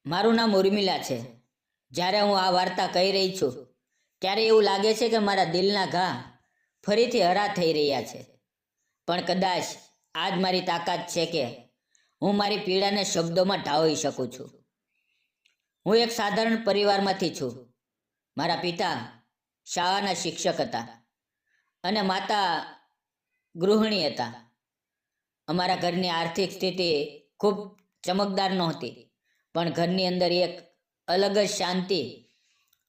મારું નામ ઉર્મિલા છે. જ્યારે હું આ વાર્તા કહી રહી છું ત્યારે એવું લાગે છે કે મારા દિલના ઘા ફરીથી હરા થઈ રહ્યા છે. પણ કદાચ આ જ મારી તાકાત છે કે હું મારી પીડાને શબ્દોમાં ઢાળી શકું છું. હું એક સાધારણ પરિવારમાંથી છું. મારા પિતા શાળાના શિક્ષક હતા અને માતા ગૃહિણી હતા. અમારા ઘરની આર્થિક સ્થિતિ ખૂબ ચમકદાર નહોતી, પણ ઘરની અંદર એક અલગ જ શાંતિ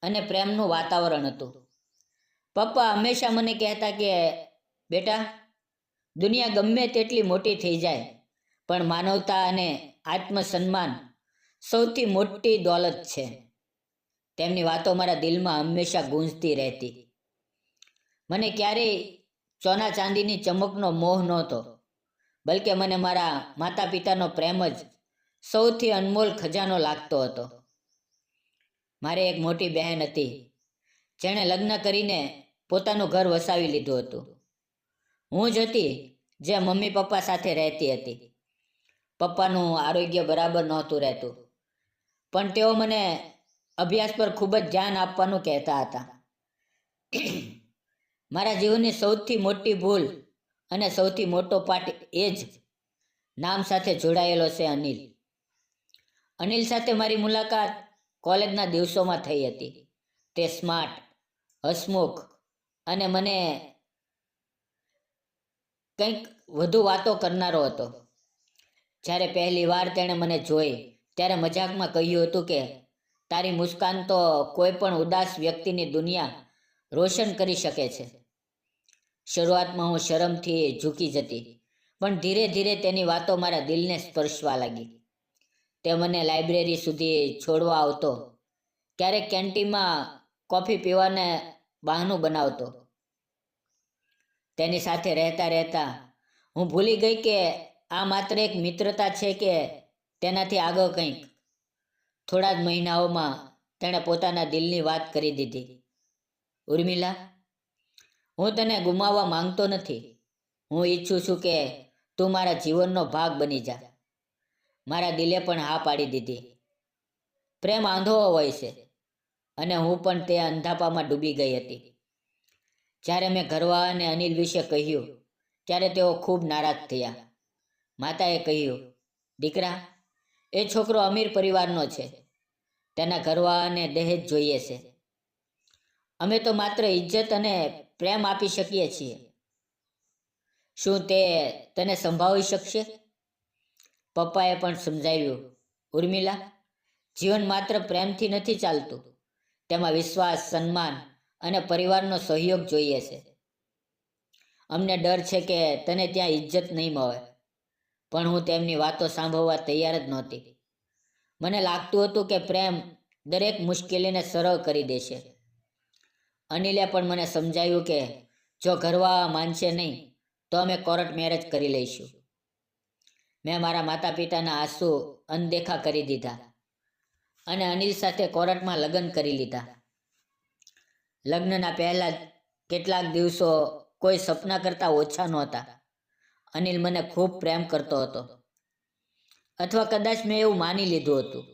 અને પ્રેમનું વાતાવરણ હતું. પપ્પા હંમેશા મને કહેતા કે બેટા, દુનિયા ગમે તેટલી મોટી થઈ જાય, પણ માનવતા અને આત્મસન્માન સૌથી મોટી દોલત છે. તેમની વાતો મારા દિલમાં હંમેશા ગૂંજતી રહેતી. મને ક્યારેય સોના ચાંદીની ચમકનો મોહ નહોતો, બલકે મને મારા માતા પિતાનો પ્રેમ જ સૌથી અનમોલ ખજાનો લાગતો હતો. મારે એક મોટી બહેન હતી જેણે લગ્ન કરીને પોતાનું ઘર વસાવી લીધું હતું. હું જ હતી જે મમ્મી પપ્પા સાથે રહેતી હતી. પપ્પાનું આરોગ્ય બરાબર નહોતું રહેતું, પણ તેઓ મને અભ્યાસ પર ખૂબ જ ધ્યાન આપવાનું કહેતા હતા. મારા જીવનની સૌથી મોટી ભૂલ અને સૌથી મોટો પાઠ એ જ નામ સાથે જોડાયેલો છે, અનિલ. અનિલ સાથે મારી મુલાકાત કોલેજના દિવસોમાં થઈ હતી. તે સ્માર્ટ, હસમુખ અને મને કંઈક વધુ વાતો કરનારો હતો. જ્યારે પહેલી વાર તેણે મને જોઈ ત્યારે મજાકમાં કહ્યું હતું કે તારી મુસ્કાન તો કોઈ પણ ઉદાસ વ્યક્તિની દુનિયા રોશન કરી શકે છે. શરૂઆતમાં હું શરમથી ઝૂકી જતી, પણ ધીરે ધીરે તેની વાતો મારા દિલને સ્પર્શવા લાગી. તે મને લાઇબ્રેરી સુધી છોડવા આવતો, ક્યારેક કેન્ટીનમાં કોફી પીવાને બહાનું બનાવતો. તેની સાથે રહેતા રહેતા હું ભૂલી ગઈ કે આ માત્ર એક મિત્રતા છે કે તેનાથી આગળ કંઈક. થોડા જ મહિનાઓમાં તેણે પોતાના દિલની વાત કરી દીધી. ઉર્મિલા, હું તને ગુમાવવા માંગતો નથી. હું ઈચ્છું છું કે તું મારા જીવનનો ભાગ બની જા. મારા દિલે પણ હા પાડી દીધી. પ્રેમ આંધળો હોય છે અને હું પણ તે અંધાપામાં ડૂબી ગઈ હતી. જ્યારે મેં ઘરવાળા અને અનિલ વિશે કહ્યું ત્યારે તેઓ ખૂબ નારાજ થયા. માતાએ કહ્યું, દીકરા, એ છોકરો અમીર પરિવારનો છે. તેના ઘરવાળાને દહેજ જોઈએ છે. અમે તો માત્ર ઇજ્જત અને પ્રેમ આપી શકીએ છીએ. શું તે તને સંભાળી શકશે? પપ્પાએ પણ સમજાવ્યું, ઉર્મિલા, જીવન માત્ર પ્રેમથી નથી ચાલતું. તેમાં વિશ્વાસ, સન્માન અને પરિવારનો સહયોગ જોઈએ છે. અમને ડર છે કે તને ત્યાં ઇજ્જત નહીં મળે. પણ હું તેમની વાતો સાંભળવા તૈયાર જ નહોતી. મને લાગતું હતું કે પ્રેમ દરેક મુશ્કેલીને સરળ કરી દેશે. અનિલે પણ મને સમજાવ્યું કે જો ઘરવાળા માનશે નહીં તો અમે કોર્ટ મેરેજ કરી લઈશું. મેં મારા માતા પિતાના આંસુ અનદેખા કરી દીધા અને અનિલ સાથે કોર્ટમાં લગ્ન કરી લીધા. લગ્નના પહેલા કેટલાક દિવસો કોઈ સપના કરતાં ઓછા નહોતા. અનિલ મને ખૂબ પ્રેમ કરતો હતો, અથવા કદાચ મેં એવું માની લીધું હતું.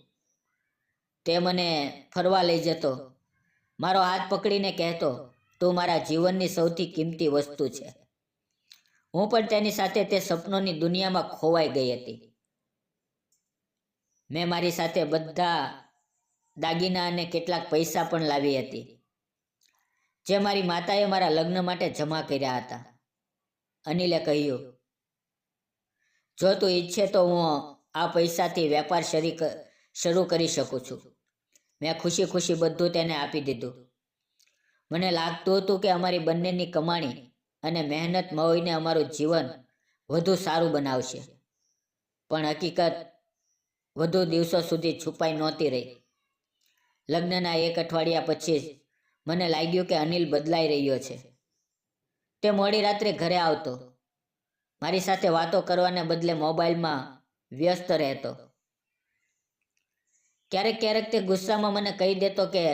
તે મને ફરવા લઈ જતો, મારો હાથ પકડીને કહેતો, તું મારા જીવનની સૌથી કિંમતી વસ્તુ છે. હું પણ તેની સાથે તે સપનોની દુનિયામાં ખોવાઈ ગઈ હતી. મેં મારી સાથે બધા દાગીના અને કેટલાક પૈસા પણ લાવી હતી, જે મારી માતાએ મારા લગ્ન માટે જમા કર્યા હતા. અનિલે કહ્યું, જો તું ઈચ્છે તો હું આ પૈસાથી વેપાર શરૂ કરી શકું છું. મેં ખુશી ખુશી બધું તેને આપી દીધું. મને લાગતું હતું કે અમારી બંનેની કમાણી અને મહેનત મળીને અમારું જીવન વધુ સારું બનાવશે. પણ હકીકત વધુ દિવસો સુધી છુપાઈ નહોતી રહી. લગ્નના એક અઠવાડિયા પછી જ મને લાગ્યું કે અનિલ બદલાઈ રહ્યો છે. તે મોડી રાત્રે ઘરે આવતો, મારી સાથે વાતો કરવાને બદલે મોબાઈલમાં વ્યસ્ત રહેતો. ક્યારેક ક્યારેક તે ગુસ્સામાં મને કહી દેતો કે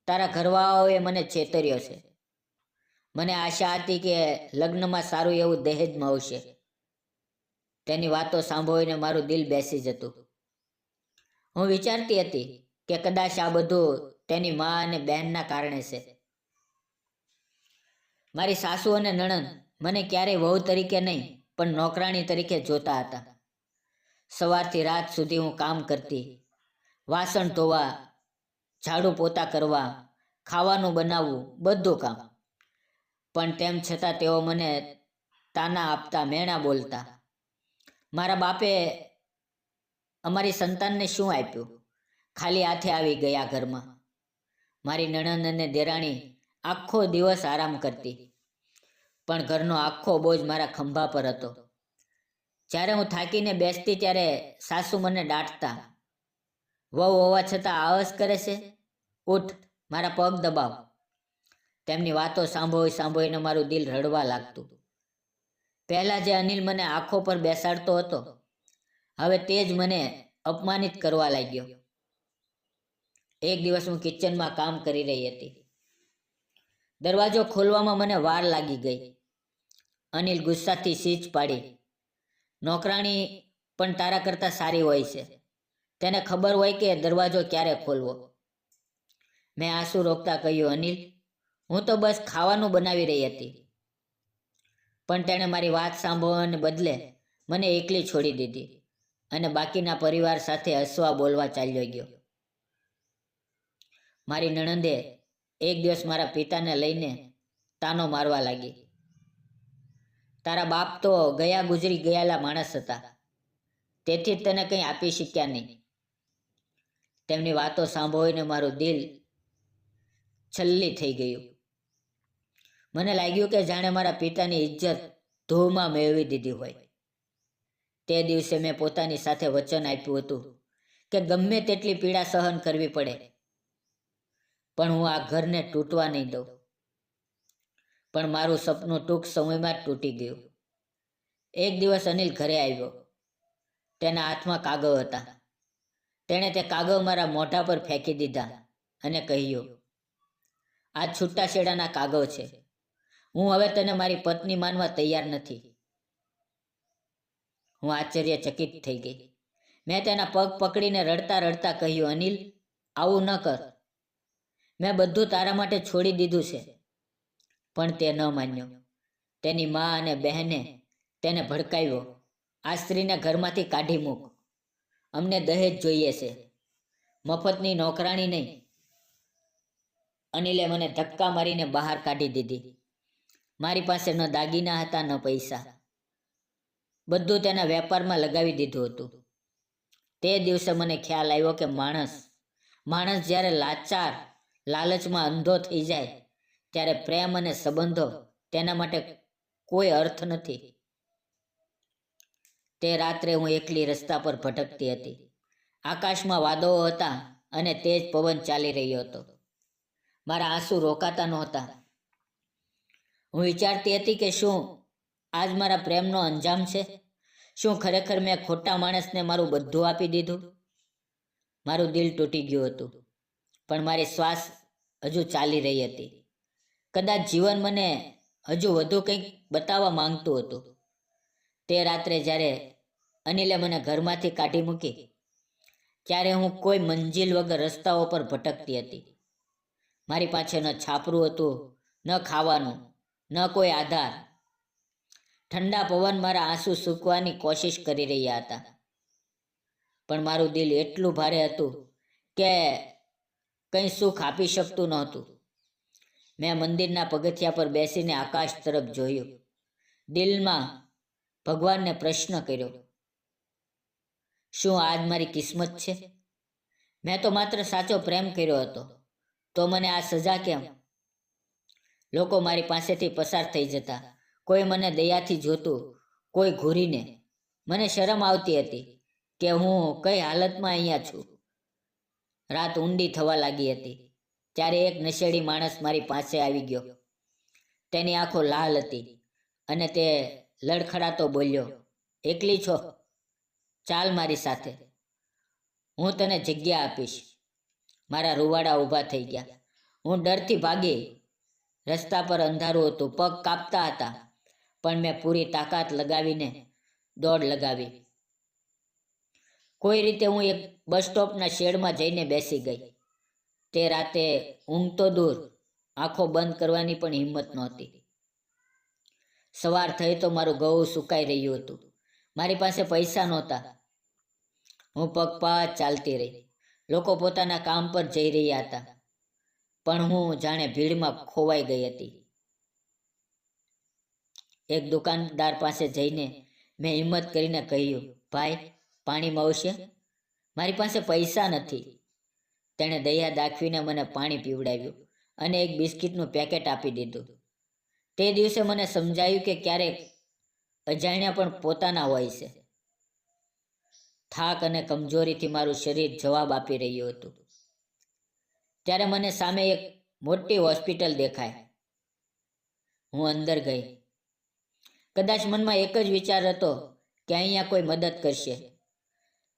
તારા ઘરવાળાઓએ મને છેતર્યો છે. મને આશા હતી કે લગ્નમાં સારું એવું દહેજ મળશે. તેની વાતો સાંભળીને મારું દિલ બેસી જતું. હું વિચારતી હતી કે કદાચ આ બધું તેની મા અને બહેનના કારણે છે. મારી સાસુ અને નણંદ મને ક્યારેય વહુ તરીકે નહીં પણ નોકરાણી તરીકે જોતા હતા. સવારથી રાત સુધી હું કામ કરતી, વાસણ ધોવા, ઝાડુ પોતા કરવા, ખાવાનું બનાવવું, બધું કામ. પણ તેમ છતાં તેઓ મને તાના આપતા, મેણા બોલતા. મારા બાપે અમારી સંતાનને શું આપ્યું? ખાલી હાથે આવી ગયા ઘરમાં. મારી નણંદ અને દેરાણી આખો દિવસ આરામ કરતી, પણ ઘરનો આખો બોજ મારા ખંભા પર હતો. જ્યારે હું થાકીને બેસતી ત્યારે સાસુ મને દાટતા. વહુ હોવા છતાં આળસ કરે છે, ઉઠ, મારા પગ દબાવ. તેમની વાતો સાંભળીને મારું દિલ રડવા લાગતું. પહેલાં જે અનિલ મને આંખો પર બેસાડતો હતો, હવે તે જ મને અપમાનિત કરવા લાગ્યો. એક દિવસ હું કિચનમાં કામ કરી રહી હતી. દરવાજો ખોલવામાં મને વાર લાગી ગઈ. અનિલ ગુસ્સાથી સીચ પાડી, નોકરાણી પણ તારા કરતાં સારી હોય છે, તેને ખબર હોય કે દરવાજો ક્યારે ખોલવો. મેં આંસુ રોકતા કહ્યું, અનિલ, હું તો બસ ખાવાનું બનાવી રહી હતી. પણ તેણે મારી વાત સાંભળવાને બદલે મને એકલી છોડી દીધી અને બાકીના પરિવાર સાથે હસવા બોલવા ચાલ્યો ગયો. મારી નણંદે એક દિવસ મારા પિતાને લઈને તાનો મારવા લાગી. તારા બાપ તો ગુજરી ગયેલા માણસ હતા, તેથી જ તને કંઈ આપી શક્યા નહીં. તેમની વાતો સાંભળીને મારું દિલ છલ્લી થઈ ગયું. મને લાગ્યું કે જાણે મારા પિતાની ઇજ્જત ધૂળમાં મેળવી દીધી હોય. તે દિવસે મેં પોતાની સાથે વચન આપ્યું હતું કે ગમે તેટલી પીડા સહન કરવી પડે, પણ હું આ ઘરને તૂટવા નહીં દઉં. પણ મારું સપનું ટૂંક સમયમાં જ તૂટી ગયું. એક દિવસ અનિલ ઘરે આવ્યો. તેના હાથમાં કાગળ હતા. તેણે તે કાગળ મારા મોઢા પર ફેંકી દીધા અને કહ્યું, આ છૂટાછેડાના કાગળ છે. હું હવે તને મારી પત્ની માનવા તૈયાર નથી. હું આશ્ચર્યચકિત થઈ ગઈ. મેં તેના પગ પકડીને રડતા રડતા કહ્યું, અનિલ, આવું ન કર. મેં બધું તારા માટે છોડી દીધું છે. પણ તે ન માન્યો. તેની મા અને બહેને તેને ભડકાવ્યો, આ સ્ત્રીને ઘરમાંથી કાઢી મૂક. અમને દહેજ જોઈએ છે, મફતની નોકરાણી નહીં. અનિલે મને ધક્કા મારીને બહાર કાઢી દીધી. મારી પાસે ન દાગીના હતા, ન પૈસા. બધું તેના વેપારમાં લગાવી દીધું હતું. તે દિવસે મને ખ્યાલ આવ્યો કે માણસ જ્યારે લાચાર, લાલચમાં અંધો થઈ જાય, ત્યારે પ્રેમ અને સંબંધો તેના માટે કોઈ અર્થ નથી. તે રાત્રે હું એકલી રસ્તા પર ભટકતી હતી. આકાશમાં વાદળો હતા અને તેજ પવન ચાલી રહ્યો હતો. મારા આંસુ રોકાતા નહોતા. હું વિચારતી હતી કે શું આજ મારા પ્રેમનો અંજામ છે? શું ખરેખર મેં ખોટા માણસને મારું બધું આપી દીધું? મારું દિલ તૂટી ગયું હતું, પણ મારી શ્વાસ હજુ ચાલી રહી હતી. કદાચ જીવન મને હજુ વધુ કંઈક બતાવવા માંગતું હતું. તે રાત્રે જ્યારે અનિલે મને ઘરમાંથી કાઢી મૂકી, ત્યારે હું કોઈ મંજિલ વગર રસ્તાઓ પર ભટકતી હતી. મારી પાસે ન છાપરું હતું, ન ખાવાનું, ન કોઈ આધાર. ઠંડા પવન મારા આંસુ સૂકવાની કોશિશ કરી રહ્યા હતા, પણ મારું દિલ એટલું ભારે હતું કે કંઈ સુખ આપી શકતું નહોતું. મેં મંદિરના પગથિયા પર બેસીને આકાશ તરફ જોયું. દિલમાં ભગવાનને પ્રશ્ન કર્યો, શું આજ મારી કિસ્મત છે? મેં તો માત્ર સાચો પ્રેમ કર્યો હતો, તો મને આ સજા કેમ? લોકો મારી પાસેથી પસાર થઈ જતા. કોઈ મને દયાથી જોતું, કોઈ ઘૂરીને. મને શરમ આવતી હતી કે હું કઈ હાલતમાં અહીંયા છું. રાત ઊંડી થવા લાગી હતી ત્યારે એક નશેડી માણસ મારી પાસે આવી ગયો. તેની આંખો લાલ હતી અને તે લડખડાતો બોલ્યો, એકલી છો? ચાલ મારી સાથે, હું તને જગ્યા આપીશ. મારા રૂવાડા ઊભા થઈ ગયા. હું ડરથી ભાગી. રસ્તા પર અંધારું હતું, પગ કાપતા હતા, પણ મેં પૂરી તાકાત લગાવીને દોડ લગાવી. કોઈ રીતે હું એક બસ સ્ટોપના શેડમાં જઈને બેસી ગઈ. તે રાતે ઊંઘ તો દૂર, આંખો બંધ કરવાની પણ હિંમત નહોતી. સવાર થઈ તો મારું ગળું સુકાઈ રહ્યું હતું. મારી પાસે પૈસા નહોતા. હું પગપાળા ચાલતી રહી. લોકો પોતાના કામ પર જઈ રહ્યા હતા, પણ હું જાણે ભીડમાં ખોવાઈ ગઈ હતી. એક દુકાનદાર પાસે જઈને મેં હિંમત કરીને કહ્યું, ભાઈ, પાણી મળશે? મારી પાસે પૈસા નથી. તેણે દયા દાખવીને મને પાણી પીવડાવ્યું અને એક બિસ્કિટનું પેકેટ આપી દીધું. તે દિવસે મને સમજાયું કે ક્યારેક અજાણ્યા પણ પોતાના હોય છે. થાક અને કમજોરીથી મારું શરીર જવાબ આપી રહ્યું હતું. ત્યારે મને સામે એક મોટી હોસ્પિટલ દેખાય. હું અંદર ગઈ. કદાચ મનમાં એક જ વિચાર હતો કે અહીંયા કોઈ મદદ કરશે.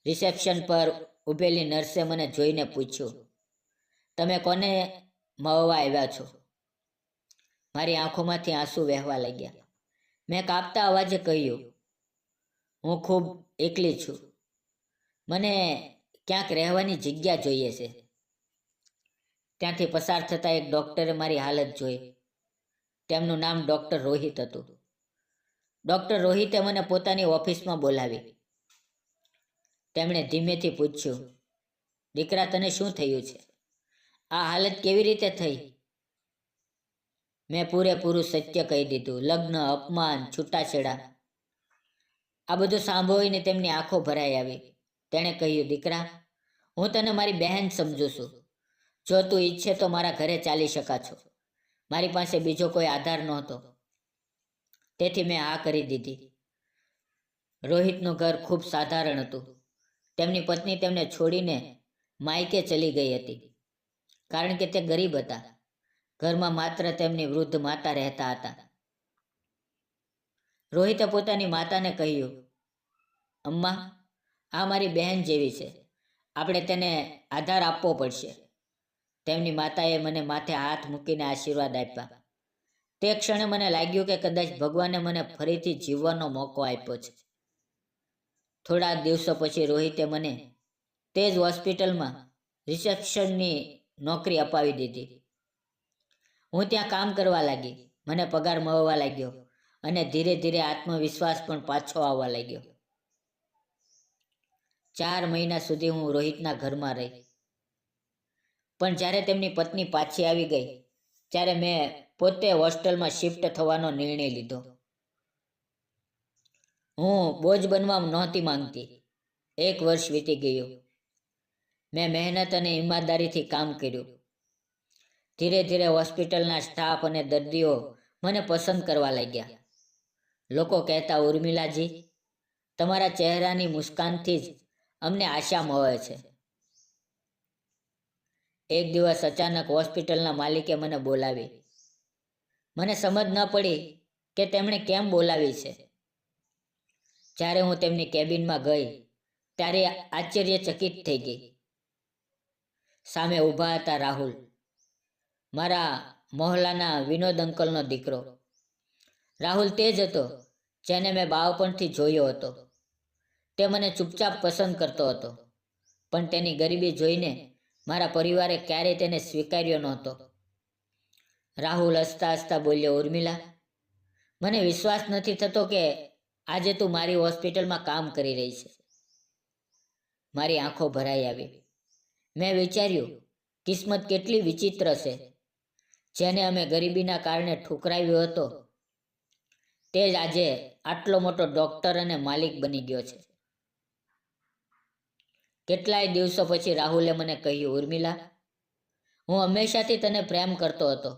રિસેપ્શન પર ઊભેલી નર્સે મને જોઈને પૂછ્યું, તમે કોને મળવા આવ્યા છો? મારી આંખોમાંથી આંસુ વહેવા લાગ્યા. મેં કાપતા અવાજે કહ્યું, હું ખૂબ એકલી છું. મને ક્યાંક રહેવાની જગ્યા જોઈએ છે. ત્યાંથી પસાર થતા એક ડૉક્ટરે મારી હાલત જોઈ. તેમનું નામ ડૉક્ટર રોહિત હતું. ડૉક્ટર રોહિતે મને પોતાની ઓફિસમાં બોલાવી. તેમણે ધીમેથી પૂછ્યું, દીકરા, તને શું થયું છે? આ હાલત કેવી રીતે થઈ? મેં પૂરેપૂરું સત્ય કહી દીધું. લગ્ન, અપમાન, છૂટાછેડા. આ બધું સાંભળીને તેમની આંખો ભરાઈ આવી. તેણે કહ્યું, દીકરા, હું તને મારી બહેન સમજું છું. જો તું ઈચ્છે તો મારા ઘરે ચાલી શકા છો. મારી પાસે બીજો કોઈ આધાર નહોતો, તેથી મેં હા કરી દીધી. રોહિતનું ઘર ખૂબ સાધારણ હતું. તેમની પત્ની તેમને છોડીને માયકે ચલી ગઈ હતી, કારણ કે તે ગરીબ હતા. ઘરમાં માત્ર તેમની વૃદ્ધ માતા રહેતા હતા. રોહિતે પોતાની માતાને કહ્યું, અમ્મા, આ મારી બહેન જેવી છે. આપણે તેને આધાર આપવો પડશે. તેમની માતાએ મને માથે હાથ મૂકીને આશીર્વાદ આપ્યા. તે ક્ષણે મને લાગ્યું કે કદાચ ભગવાને મને ફરીથી જીવવાનો મોકો આપ્યો છે. થોડા દિવસો પછી રોહિતે મને તે જ હોસ્પિટલમાં રિસેપ્શનની નોકરી અપાવી દીધી. હું ત્યાં કામ કરવા લાગી. મને પગાર મળવા લાગ્યો અને ધીરે ધીરે આત્મવિશ્વાસ પણ પાછો આવવા લાગ્યો. 4 મહિના સુધી હું રોહિતના ઘરમાં રહી. પણ જ્યારે તેમની પત્ની પાછી આવી ગઈ, ત્યારે મેં પોતે હોસ્ટેલમાં શિફ્ટ થવાનો નિર્ણય લીધો. હું બોજ બનવા નહોતી માંગતી. 1 વર્ષ વીતી ગયું. મેં મહેનત અને ઈમાનદારીથી કામ કર્યું. ધીરે ધીરે હોસ્પિટલના સ્ટાફ અને દર્દીઓ મને પસંદ કરવા લાગ્યા. લોકો કહેતા, ઉર્મિલાજી, તમારા ચહેરાની મુસ્કાનથી જ અમને આશા મળે છે. એક દિવસ અચાનક હોસ્પિટલના માલિકે મને બોલાવી. મને સમજ ન પડી કે તેમણે કેમ બોલાવી છે. જ્યારે હું તેમની કેબિનમાં ગઈ, ત્યારે આશ્ચર્યચકિત થઈ ગઈ. સામે ઊભા હતા રાહુલ, મારા મોહલ્લાના વિનોદ અંકલનો દીકરો. રાહુલ તે જ હતો જેને મેં બાળપણથી જોયો હતો. તે મને ચૂપચાપ પસંદ કરતો હતો, પણ તેની ગરીબી જોઈને મારા પરિવારે ક્યારેય તેને સ્વીકાર્યો નહોતો. રાહુલ હસતા હસતા બોલ્યો, ઉર્મિલા, મને વિશ્વાસ નથી થતો કે આજે તું મારી હોસ્પિટલમાં કામ કરી રહી છે. મારી આંખો ભરાઈ આવી. મેં વિચાર્યું, કિસ્મત કેટલી વિચિત્ર છે. જેને અમે ગરીબીના કારણે ઠુકરાવ્યો હતો, તે જ આજે આટલો મોટો ડૉક્ટર અને માલિક બની ગયો છે. કેટલાય દિવસો પછી રાહુલે મને કહ્યું, ઉર્મિલા, હું હંમેશાથી તને પ્રેમ કરતો હતો,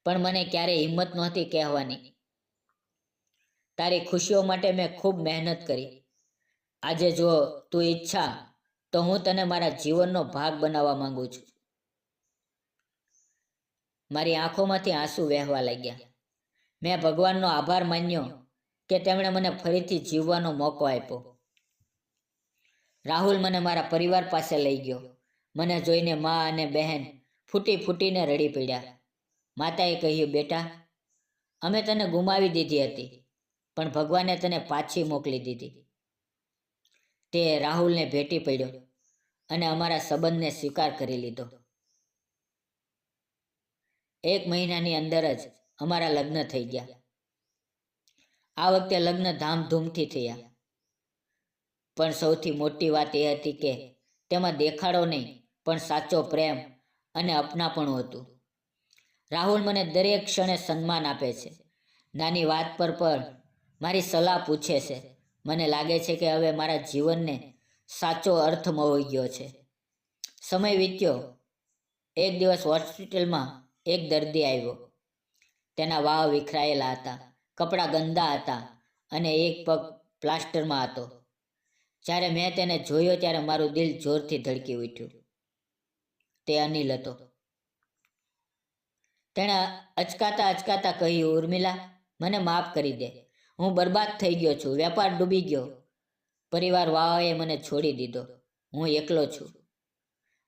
પણ મને ક્યારેય હિંમત નહોતી કહેવાની. તારી ખુશીઓ માટે મેં ખૂબ મહેનત કરી. આજે જો તું ઈચ્છા તો હું તને મારા જીવનનો ભાગ બનાવવા માંગુ છું. મારી આંખોમાંથી આંસુ વહેવા લાગ્યા. મેં ભગવાનનો આભાર માન્યો કે તેમણે મને ફરીથી જીવવાનો મોકો આપ્યો. રાહુલ મને મારા પરિવાર પાસે લઈ ગયો. મને જોઈને મા અને બહેન ફૂટી ફૂટીને રડી પડ્યા. માતાએ કહ્યું, બેટા, અમે તને ગુમાવી દીધી હતી, પણ ભગવાને તને પાછી મોકલી દીધી. તે રાહુલને ભેટી પડ્યો અને અમારા સંબંધને સ્વીકાર કરી લીધો. 1 મહિનાની અંદર જ અમારા લગ્ન થઈ ગયા. આ વખતે લગ્ન ધામધૂમથી થયા, પણ સૌથી મોટી વાત એ હતી કે તેમાં દેખાડો નહીં, પણ સાચો પ્રેમ અને અપનાપણું હતું. રાહુલ મને દરેક ક્ષણે સન્માન આપે છે. નાની વાત પર મારી સલાહ પૂછે છે. મને લાગે છે કે હવે મારા જીવનને સાચો અર્થ મળી ગયો છે. સમય વીત્યો. એક દિવસ હોસ્પિટલમાં એક દર્દી આવ્યો. તેના વાળ વિખરાયેલા હતા, કપડાં ગંદા હતા અને એક પગ પ્લાસ્ટરમાં હતો. જ્યારે મેં તેને જોયો ત્યારે મારું દિલ જોરથી ધડકી ઉઠ્યું. તે અનિલ હતો. તેણે અચકાતા કહ્યું, ઉર્મિલા, મને માફ કરી દે. હું બરબાદ થઈ ગયો છું. વેપાર ડૂબી ગયો. પરિવારવાળાએ મને છોડી દીધો. હું એકલો છું.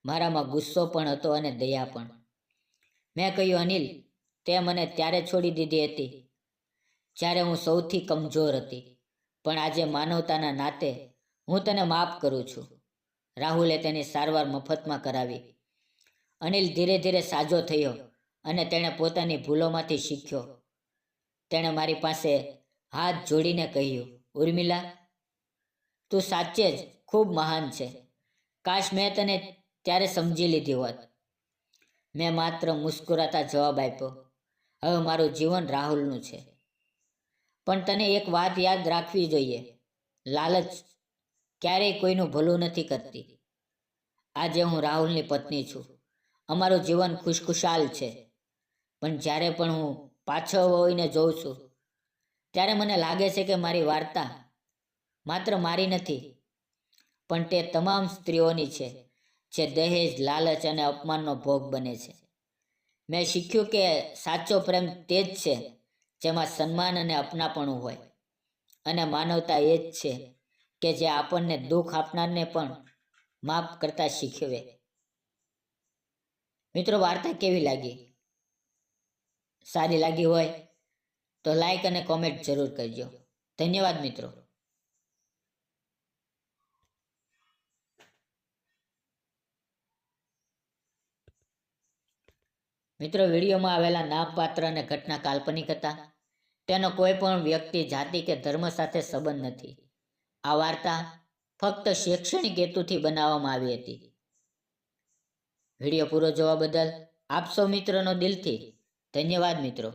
મારામાં ગુસ્સો પણ હતો અને દયા પણ. મેં કહ્યું, અનિલ, તે મને ત્યારે છોડી દીધી હતી જ્યારે હું સૌથી કમજોર હતી. પણ આજે માનવતાના નાતે હું તને માફ કરું છું. રાહુલે તેની સારવાર મફતમાં કરાવી. અનિલ ધીરે ધીરે સાજો થયો અને તેણે પોતાની ભૂલોમાંથી શીખ્યો. તેણે મારી પાસે હાથ જોડીને કહ્યું, ઉર્મિલા, તું સાચે જ ખૂબ મહાન છે. કાશ મેં તને ત્યારે સમજી લીધી હોત. મેં માત્ર મુસ્કુરાતા જવાબ આપ્યો, હવે મારું જીવન રાહુલનું છે. પણ તને એક વાત યાદ રાખવી જોઈએ, લાલચ ક્યારેય કોઈનું ભલું નથી કરતી. આજે હું રાહુલની પત્ની છું. અમારું જીવન ખુશખુશાલ છે. પણ જ્યારે પણ હું પાછળ વળીને જોઉં છું ત્યારે મને લાગે છે કે મારી વાર્તા માત્ર મારી નથી, પણ તે તમામ સ્ત્રીઓની છે જે દહેજ, લાલચ અને અપમાનનો ભોગ બને છે. મેં શીખ્યું કે સાચો પ્રેમ તે જ છે જેમાં સન્માન અને અપનાપણું હોય, અને માનવતા એ જ છે કે જે આપણને દુઃખ આપનારને પણ માફ કરતા શીખવે. મિત્રો, વાર્તા કેવી લાગી? સારી લાગી હોય તો લાઈક અને કોમેન્ટ જરૂર કરજો. ધન્યવાદ મિત્રો. મિત્રો, વિડીયોમાં આવેલા નામ, પાત્ર અને ઘટના કાલ્પનિક હતા. તેનો કોઈ પણ વ્યક્તિ, જાતિ કે ધર્મ સાથે સંબંધ નથી. આ વાર્તા ફક્ત શૈક્ષણિક હેતુથી બનાવવામાં આવી હતી. વિડીયો પૂરો જોવા બદલ આપ સૌ મિત્રોનો દિલથી ધન્યવાદ મિત્રો.